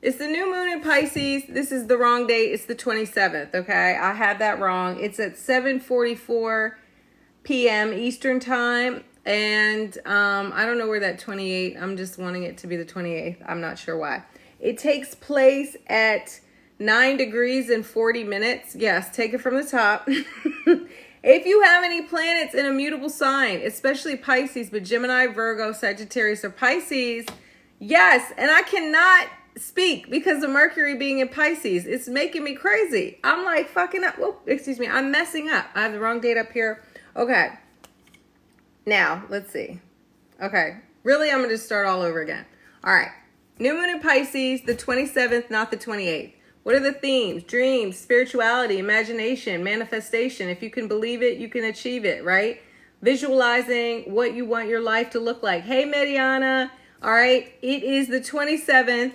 It's the new moon in Pisces. This is the wrong date. It's the 27th, okay? I had that wrong. It's at 7:44 p.m. Eastern time. And I don't know where that 28, I'm just wanting it to be the 28th. I'm not sure why. It takes place at 9 degrees and 40 minutes. Yes, take it from the top. If you have any planets in a mutable sign, especially Pisces, but Gemini, Virgo, Sagittarius, or Pisces, yes, and I cannot speak because of Mercury being in Pisces. It's making me crazy. I'm like fucking up. Whoop, excuse me. I'm messing up. I have the wrong date up here. Okay. Now, let's see. Okay. Really, I'm going to start all over again. All right. New moon in Pisces, the 27th, not the 28th. What are the themes? Dreams, spirituality, imagination, manifestation. If you can believe it, you can achieve it, right? Visualizing what you want your life to look like. Hey, Mariana. All right. It is the 27th.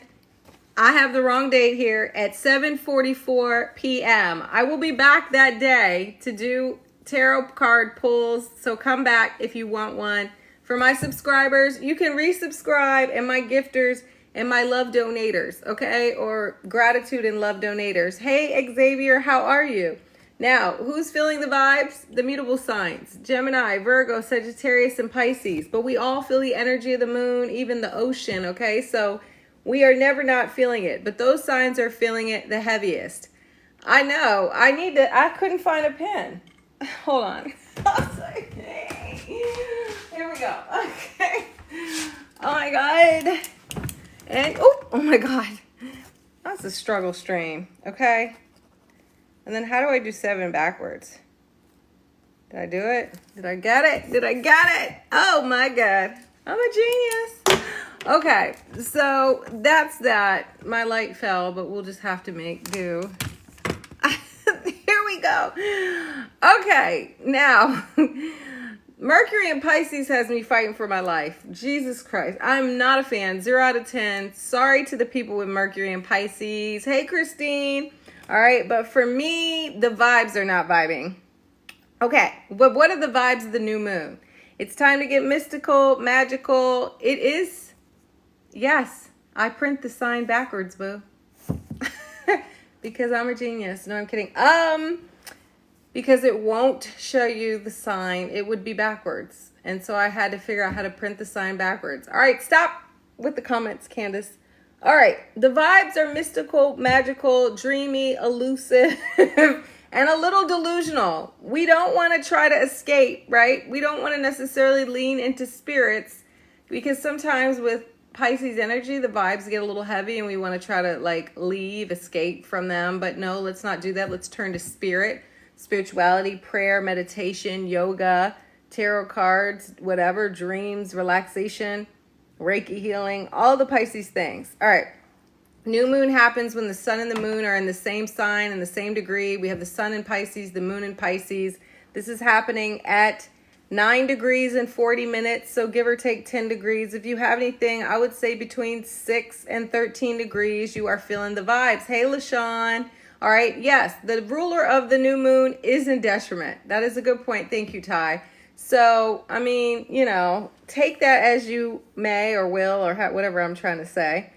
I have the wrong date here at 7:44 p.m. I will be back that day to do tarot card pulls. So come back if you want one. For my subscribers, you can resubscribe, and my gifters and my love donators, okay? Or gratitude and love donators. Hey, Xavier, how are you? Now, who's feeling the vibes? The mutable signs. Gemini, Virgo, Sagittarius, and Pisces. But we all feel the energy of the moon, even the ocean, okay? So we are never not feeling it. But those signs are feeling it the heaviest. I know. I couldn't find a pen. Hold on. Here we go. Okay. Oh, my God. And, oh my God, that's a struggle stream, okay? And then how do I do 7 backwards? Did I do it? Did I get it? Did I get it? Oh my God, I'm a genius. Okay, so that's that. My light fell, but we'll just have to make do. Here we go. Okay, now... Mercury in Pisces has me fighting for my life. Jesus Christ. I'm not a fan. 0 out of 10. Sorry to the people with Mercury in Pisces. Hey, Christine. All right. But for me, the vibes are not vibing. Okay. But what are the vibes of the new moon? It's time to get mystical, magical. It is. Yes. I print the sign backwards, boo. Because I'm a genius. No, I'm kidding. Because it won't show you the sign. It would be backwards. And so I had to figure out how to print the sign backwards. All right, stop with the comments, Candice. All right, the vibes are mystical, magical, dreamy, elusive, and a little delusional. We don't want to try to escape, right? We don't want to necessarily lean into spirits because sometimes with Pisces energy, the vibes get a little heavy and we want to try to like leave, escape from them. But no, let's not do that. Let's turn to spirit. Spirituality, prayer, meditation, yoga, tarot cards, whatever, dreams, relaxation, Reiki healing, all the Pisces things. All right. New moon happens when the sun and the moon are in the same sign, in the same degree. We have the sun in Pisces, the moon in Pisces. This is happening at 9 degrees and 40 minutes, so give or take 10 degrees. If you have anything, I would say between 6 and 13 degrees, you are feeling the vibes. Hey, LaShawn. All right, yes, the ruler of the new moon is in detriment. That is a good point. Thank you, Ty. So, I mean, you know, take that as you may or will or whatever I'm trying to say.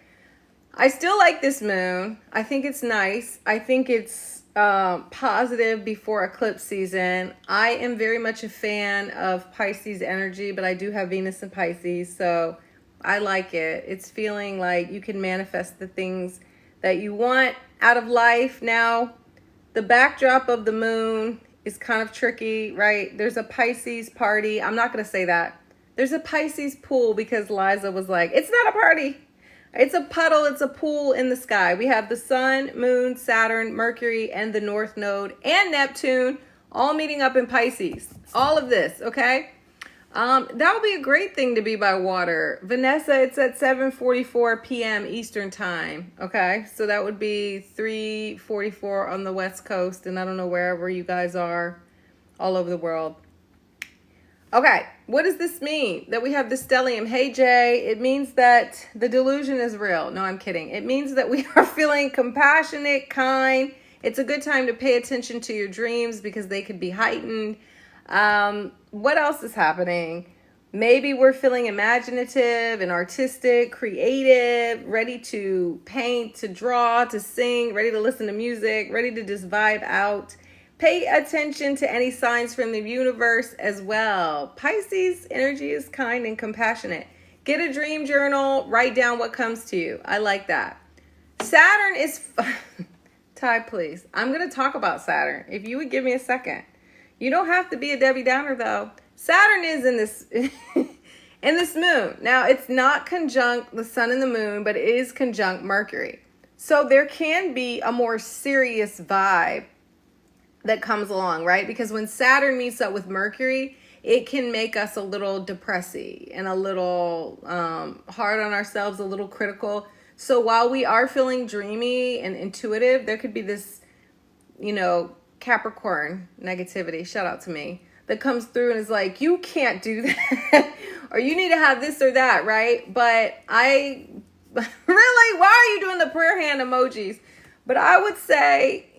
I still like this moon. I think it's nice. I think it's positive before eclipse season. I am very much a fan of Pisces energy, but I do have Venus in Pisces, so I like it. It's feeling like you can manifest the things that you want out of life. Now, the backdrop of the moon is kind of tricky, right? There's a Pisces party. I'm not going to say that. There's a Pisces pool because Liza was like, it's not a party. It's a puddle. It's a pool in the sky. We have the sun, moon, Saturn, Mercury, and the North Node and Neptune all meeting up in Pisces. All of this, okay? That would be a great thing to be by water. Vanessa, it's at 7:44 p.m. Eastern time. Okay, so that would be 3:44 on the West Coast, and I don't know wherever you guys are, all over the world. Okay, what does this mean? That we have the stellium. Hey, Jay, it means that the delusion is real. No, I'm kidding. It means that we are feeling compassionate, kind. It's a good time to pay attention to your dreams because they could be heightened. What else is happening? Maybe we're feeling imaginative and artistic, creative, ready to paint, to draw, to sing, ready to listen to music, ready to just vibe out. Pay attention to any signs from the universe as well. Pisces energy is kind and compassionate. Get a dream journal, write down what comes to you. I like that. Saturn is... Ty, please. I'm going to talk about Saturn. If you would give me a second. You don't have to be a Debbie Downer, though. Saturn is in this in this moon. Now, it's not conjunct the sun and the moon, but it is conjunct Mercury. So there can be a more serious vibe that comes along, right? Because when Saturn meets up with Mercury, it can make us a little depressy and a little hard on ourselves, a little critical. So while we are feeling dreamy and intuitive, there could be this, Capricorn negativity, shout out to me, that comes through and is like, you can't do that, or you need to have this or that, right? But I really, why are you doing the prayer hand emojis? But I would say,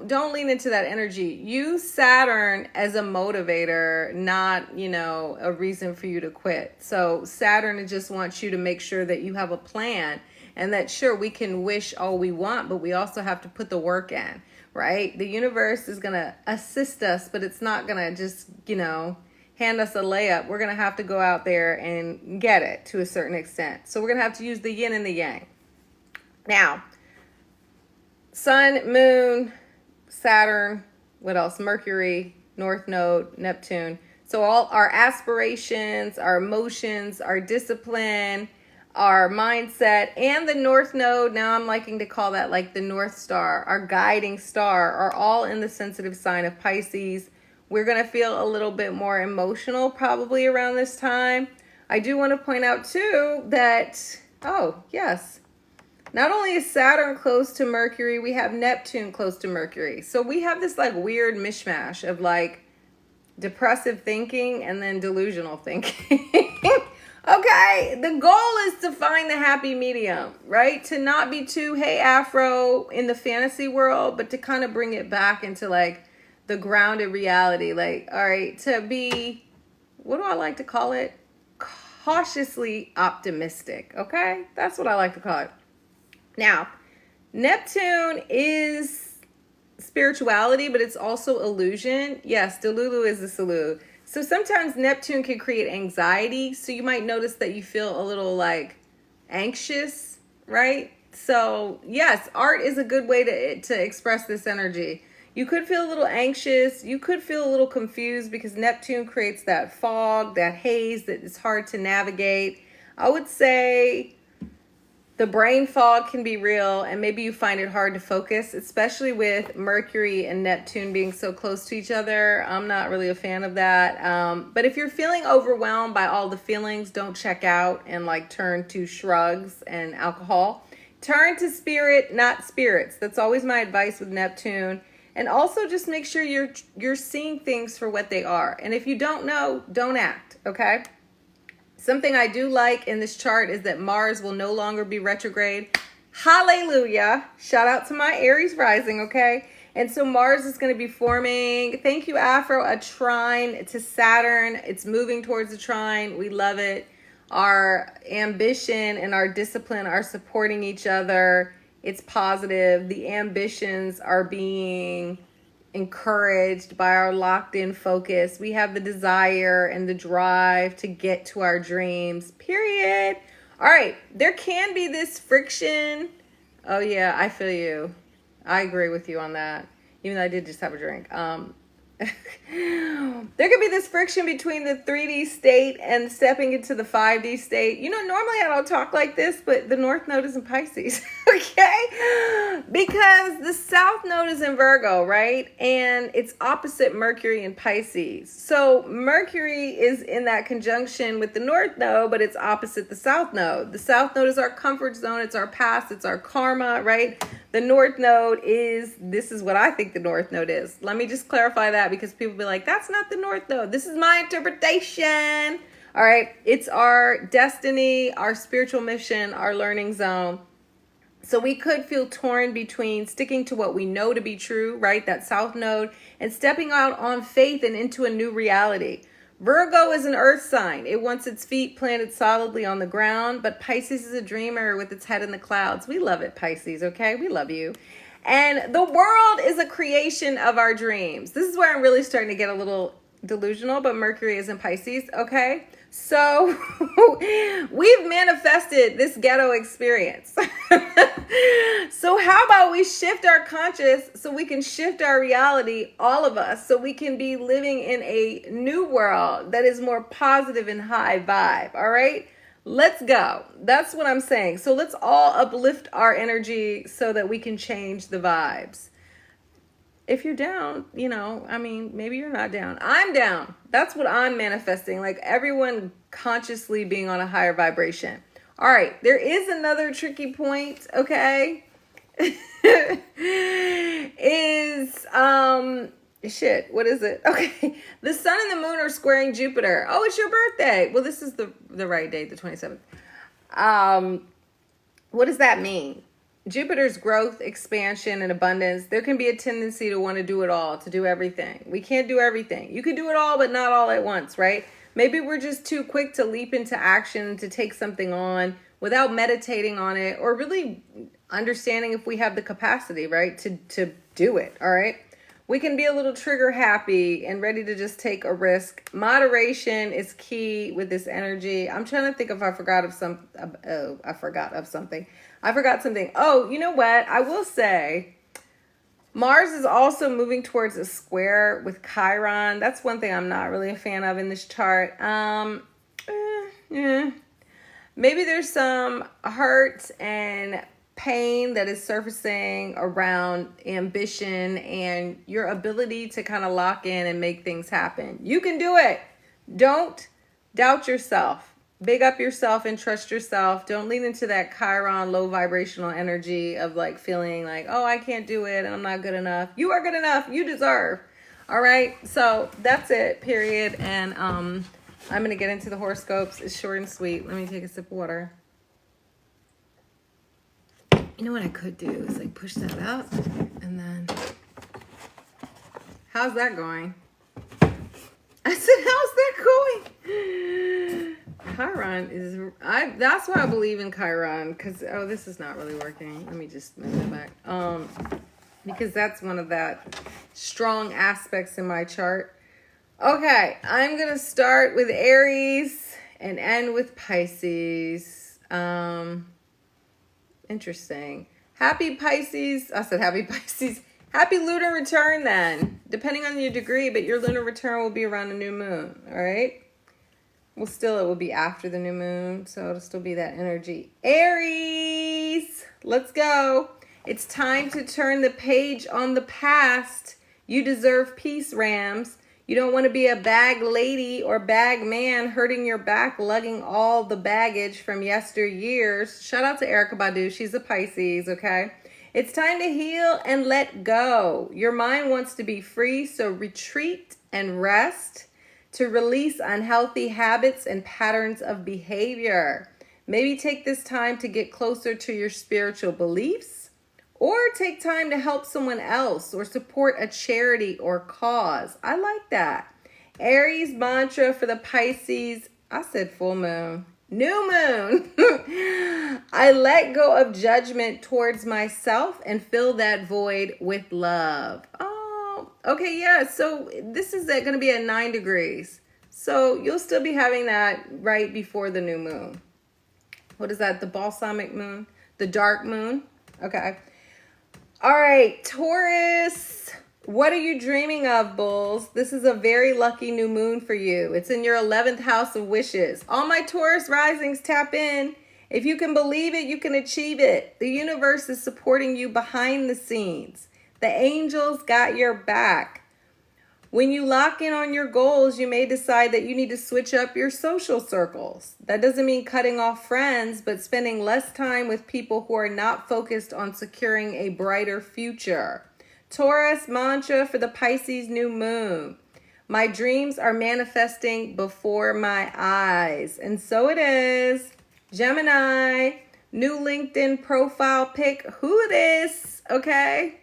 don't lean into that energy. Use Saturn as a motivator, not, a reason for you to quit. So Saturn just wants you to make sure that you have a plan, and that, sure, we can wish all we want, but we also have to put the work in. Right? The universe is going to assist us, but it's not going to just, hand us a layup. We're going to have to go out there and get it to a certain extent. So we're going to have to use the yin and the yang. Now, Sun, Moon, Saturn, what else? Mercury, North Node, Neptune. So all our aspirations, our emotions, our discipline, our mindset, and the North Node, now I'm liking to call that like the North Star, our guiding star, are all in the sensitive sign of Pisces. We're going to feel a little bit more emotional probably around this time. I do want to point out too that, oh yes, not only is Saturn close to Mercury, we have Neptune close to Mercury. So we have this like weird mishmash of like depressive thinking and then delusional thinking. Okay, the goal is to find the happy medium, right? To not be too, hey, Afro in the fantasy world, but to kind of bring it back into like the grounded reality. Like, all right, to be, what do I like to call it? Cautiously optimistic, okay? That's what I like to call it. Now, Neptune is spirituality, but it's also illusion. Yes, Delulu is the Salute. So sometimes Neptune can create anxiety. So you might notice that you feel a little like anxious, right? So yes, art is a good way to express this energy. You could feel a little anxious. You could feel a little confused because Neptune creates that fog, that haze that is hard to navigate. I would say the brain fog can be real, and maybe you find it hard to focus, especially with Mercury and Neptune being so close to each other. I'm not really a fan of that. But if you're feeling overwhelmed by all the feelings, don't check out and like turn to shrugs and alcohol. Turn to spirit, not spirits. That's always my advice with Neptune. And also just make sure you're seeing things for what they are. And if you don't know, don't act, okay? Something I do like in this chart is that Mars will no longer be retrograde. Hallelujah. Shout out to my Aries rising, okay? And so Mars is going to be forming, thank you, Afro, a trine to Saturn. It's moving towards the trine. We love it. Our ambition and our discipline are supporting each other. It's positive. The ambitions are being encouraged by our locked in focus. We have the desire and the drive to get to our dreams, period. All right, there can be this friction. Oh yeah, I feel you. I agree with you on that, even though I did just have a drink. There could be this friction between the 3D state and stepping into the 5D state. Normally I don't talk like this, but the North Node is in Pisces, okay? Because the South Node is in Virgo, right? And it's opposite Mercury in Pisces. So Mercury is in that conjunction with the North Node, but it's opposite the South Node. The South Node is our comfort zone. It's our past. It's our karma, right? The North Node this is what I think the North Node is. Let me just clarify that because people be like, that's not the North Node. This is my interpretation. All right. It's our destiny, our spiritual mission, our learning zone. So we could feel torn between sticking to what we know to be true, right? That South Node, and stepping out on faith and into a new reality. Virgo is an earth sign. It wants its feet planted solidly on the ground, but Pisces is a dreamer with its head in the clouds. We love it, Pisces, okay? We love you. And the world is a creation of our dreams. This is where I'm really starting to get a little delusional, but Mercury is in Pisces, okay? So we've manifested this ghetto experience. So how about we shift our conscious so we can shift our reality, all of us, so we can be living in a new world that is more positive and high vibe, all right? Let's go. That's what I'm saying. So let's all uplift our energy so that we can change the vibes. If you're down, you know, I mean, maybe you're not down. I'm down. That's what I'm manifesting. Like everyone consciously being on a higher vibration. All right. There is another tricky point. Okay. Shit. What is it? Okay. The sun and the moon are squaring Jupiter. Oh, it's your birthday. Well, this is the right date, the 27th. What does that mean? Jupiter's growth, expansion, and abundance. There can be a tendency to want to do it all, to do everything. We can't do everything. You can do it all, but not all at once, right? Maybe we're just too quick to leap into action, to take something on without meditating on it or really understanding if we have the capacity, right, to do it, all right? We can be a little trigger happy and ready to just take a risk. Moderation is key with this energy. I'm trying to think if I forgot something. I forgot something. Oh, you know what? I will say Mars is also moving towards a square with Chiron. That's one thing I'm not really a fan of in this chart. Maybe there's some hurt and pain that is surfacing around ambition and your ability to kind of lock in and make things happen. You can do it. Don't doubt yourself. Big up yourself and trust yourself. Don't lean into that Chiron low vibrational energy of like feeling like, oh, I can't do it and I'm not good enough. You are good enough. You deserve. All right. So that's it, period. And I'm going to get into the horoscopes. It's short and sweet. Let me take a sip of water. You know what I could do is like push that up and then, how's that going? I said, how's that going? Chiron is, that's why I believe in Chiron, because, oh, this is not really working. Let me just move it back. Because that's one of that strong aspects in my chart. Okay, I'm going to start with Aries and end with Pisces. Interesting. Happy Pisces. I said happy Pisces. Happy lunar return then. Depending on your degree, but your lunar return will be around the new moon. All right. Well, still, it will be after the new moon, so it'll still be that energy. Aries, let's go. It's time to turn the page on the past. You deserve peace, Rams. You don't want to be a bag lady or bag man hurting your back, lugging all the baggage from yesteryears. Shout out to Erykah Badu. She's a Pisces, okay? It's time to heal and let go. Your mind wants to be free, so retreat and rest to release unhealthy habits and patterns of behavior. Maybe take this time to get closer to your spiritual beliefs, or take time to help someone else or support a charity or cause. I like that. Aries mantra for the Pisces. I said full moon. New moon. I let go of judgment towards myself and fill that void with love. Oh, okay, yeah. So this is going to be at 9 degrees. So you'll still be having that right before the new moon. What is that? The balsamic moon? The dark moon? Okay. All right, Taurus, what are you dreaming of, Bulls? This is a very lucky new moon for you. It's in your 11th house of wishes. All my Taurus risings, tap in. If you can believe it, you can achieve it. The universe is supporting you behind the scenes. The angels got your back. When you lock in on your goals, you may decide that you need to switch up your social circles. That doesn't mean cutting off friends, but spending less time with people who are not focused on securing a brighter future. Taurus mantra for the Pisces new moon. My dreams are manifesting before my eyes. And so it is. Gemini, new LinkedIn profile pic. Who this? Okay.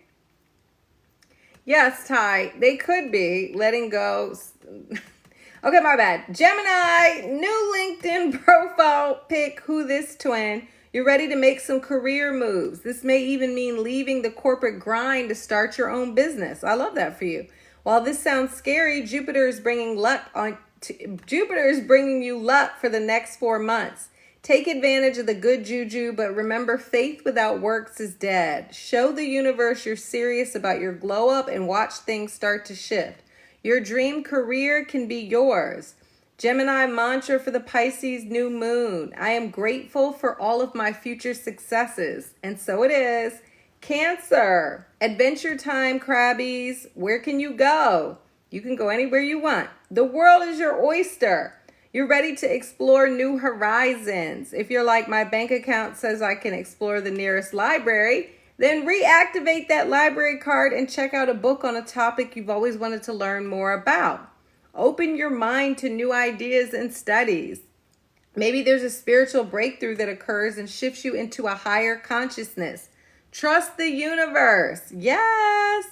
Yes, Ty, they could be letting go. Okay, my bad. Gemini, new LinkedIn profile pic. Who this twin? You're ready to make some career moves. This may even mean leaving the corporate grind to start your own business. I love that for you. While this sounds scary, Jupiter is bringing you luck for the next 4 months. Take advantage of the good juju, but remember, faith without works is dead. Show the universe you're serious about your glow up and watch things start to shift. Your dream career can be yours. Gemini mantra for the Pisces new moon. I am grateful for all of my future successes. And so it is. Cancer. Adventure time, crabbies. Where can you go? You can go anywhere you want. The world is your oyster. You're ready to explore new horizons. If you're like, my bank account says I can explore the nearest library, then reactivate that library card and check out a book on a topic you've always wanted to learn more about. Open your mind to new ideas and studies. Maybe there's a spiritual breakthrough that occurs and shifts you into a higher consciousness. Trust the universe. Yes.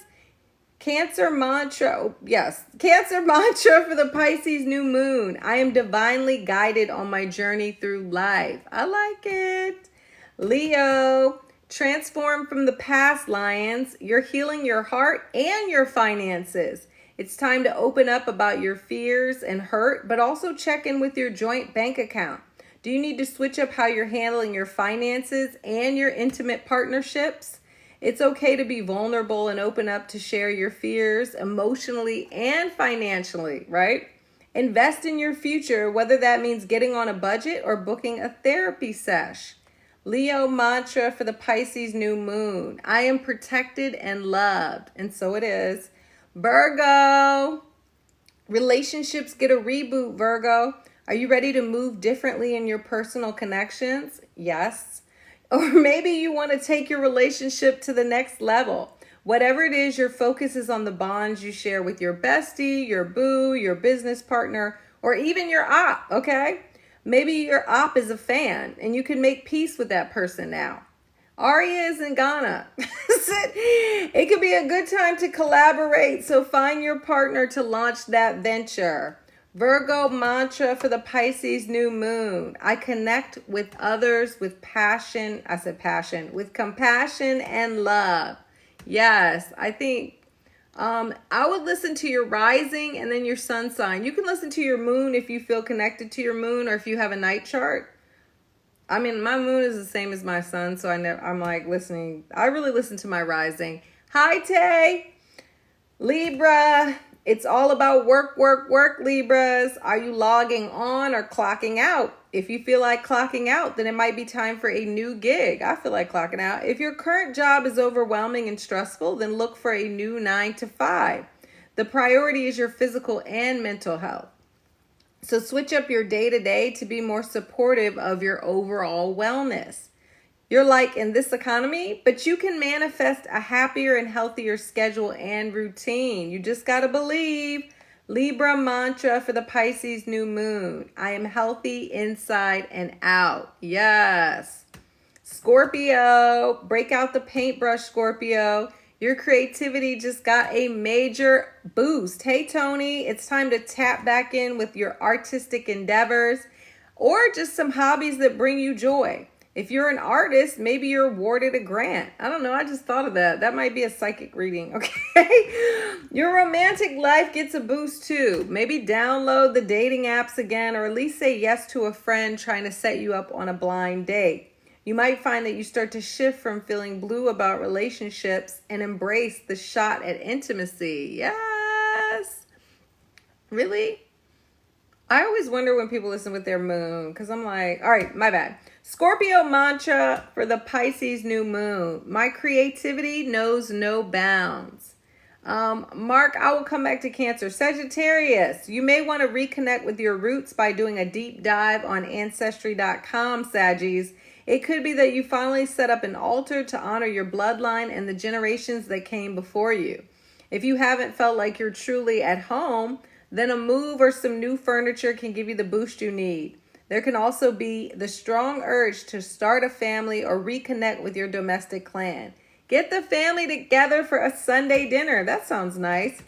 Cancer mantra. Yes. Cancer mantra for the Pisces new moon. I am divinely guided on my journey through life. I like it. Leo. Transform from the past, Lions. You're healing your heart and your finances. It's time to open up about your fears and hurt, but also check in with your joint bank account. Do you need to switch up how you're handling your finances and your intimate partnerships? It's okay to be vulnerable and open up to share your fears emotionally and financially, right? Invest in your future, whether that means getting on a budget or booking a therapy sesh. Leo mantra for the Pisces new moon. I am protected and loved. And so it is. Virgo. Relationships get a reboot, Virgo. Are you ready to move differently in your personal connections? Yes. Or maybe you want to take your relationship to the next level. Whatever it is, your focus is on the bonds you share with your bestie, your boo, your business partner, or even your op, okay? Maybe your op is a fan and you can make peace with that person now. Aria is in Ghana. It could be a good time to collaborate, so find your partner to launch that venture. Virgo mantra for the Pisces new moon. I connect with others with passion. I said passion. With compassion and love. Yes, I think I would listen to your rising and then your sun sign. You can listen to your moon if you feel connected to your moon or if you have a night chart. I mean, my moon is the same as my sun, so I'm like listening. I really listen to my rising. Hi, Tay. Libra. It's all about work, work, work, Libras. Are you logging on or clocking out? If you feel like clocking out, then it might be time for a new gig. I feel like clocking out. If your current job is overwhelming and stressful, then look for a new 9 to 5. The priority is your physical and mental health. So switch up your day-to-day to be more supportive of your overall wellness. You're like, in this economy, but you can manifest a happier and healthier schedule and routine. You just got to believe. Libra mantra for the Pisces new moon. I am healthy inside and out. Yes. Scorpio, break out the paintbrush, Scorpio. Your creativity just got a major boost. Hey, Tony, it's time to tap back in with your artistic endeavors or just some hobbies that bring you joy. If you're an artist, maybe you're awarded a grant. I don't know. I just thought of that. That might be a psychic reading, okay? Your romantic life gets a boost too. Maybe download the dating apps again, or at least say yes to a friend trying to set you up on a blind date. You might find that you start to shift from feeling blue about relationships and embrace the shot at intimacy. Yes. Really? I always wonder when people listen with their moon, because I'm like, all right, my bad. Scorpio mantra for the Pisces new moon. My creativity knows no bounds. Mark, I will come back to Cancer. Sagittarius, you may want to reconnect with your roots by doing a deep dive on Ancestry.com, Saggies. It could be that you finally set up an altar to honor your bloodline and the generations that came before you. If you haven't felt like you're truly at home, then a move or some new furniture can give you the boost you need. There can also be the strong urge to start a family or reconnect with your domestic clan. Get the family together for a Sunday dinner. That sounds nice.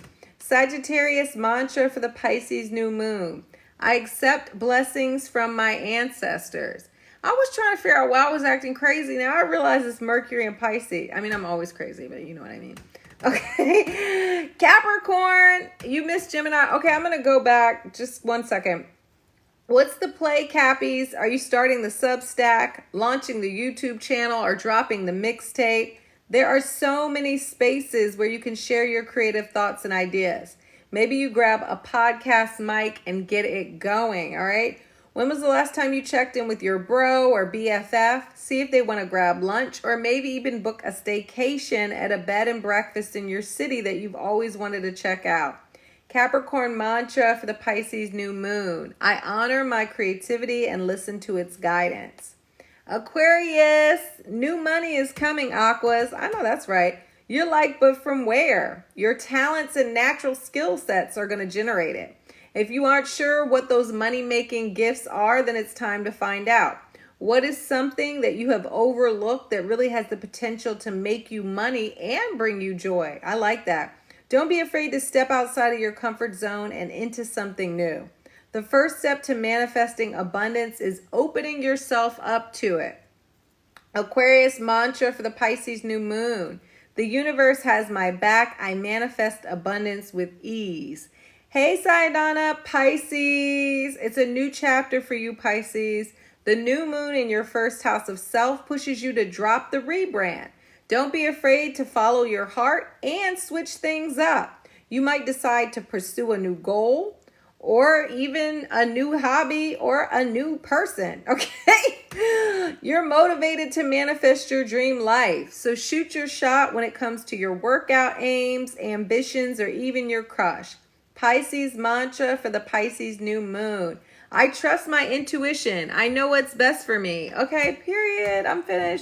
Sagittarius mantra for the Pisces new moon. I accept blessings from my ancestors. I was trying to figure out why I was acting crazy. Now I realize it's Mercury and Pisces. I mean, I'm always crazy, but you know what I mean. Okay. Capricorn, you missed Gemini. Okay, I'm going to go back just 1 second. What's the play, Cappies? Are you starting the Substack, launching the YouTube channel, or dropping the mixtape? There are so many spaces where you can share your creative thoughts and ideas. Maybe you grab a podcast mic and get it going, all right? When was the last time you checked in with your bro or BFF? See if they want to grab lunch, or maybe even book a staycation at a bed and breakfast in your city that you've always wanted to check out. Capricorn mantra for the Pisces new moon. I honor my creativity and listen to its guidance. Aquarius, new money is coming, Aquas. I know that's right. You're like, but from where? Your talents and natural skill sets are going to generate it. If you aren't sure what those money-making gifts are, then it's time to find out. What is something that you have overlooked that really has the potential to make you money and bring you joy? I like that. Don't be afraid to step outside of your comfort zone and into something new. The first step to manifesting abundance is opening yourself up to it. Aquarius mantra for the Pisces new moon. The universe has my back. I manifest abundance with ease. Hey, Sayadana, Pisces. It's a new chapter for you, Pisces. The new moon in your first house of self pushes you to drop the rebrand. Don't be afraid to follow your heart and switch things up. You might decide to pursue a new goal, or even a new hobby, or a new person, okay? You're motivated to manifest your dream life. So shoot your shot when it comes to your workout aims, ambitions, or even your crush. Pisces mantra for the Pisces new moon. I trust my intuition. I know what's best for me. Okay, period. I'm finished.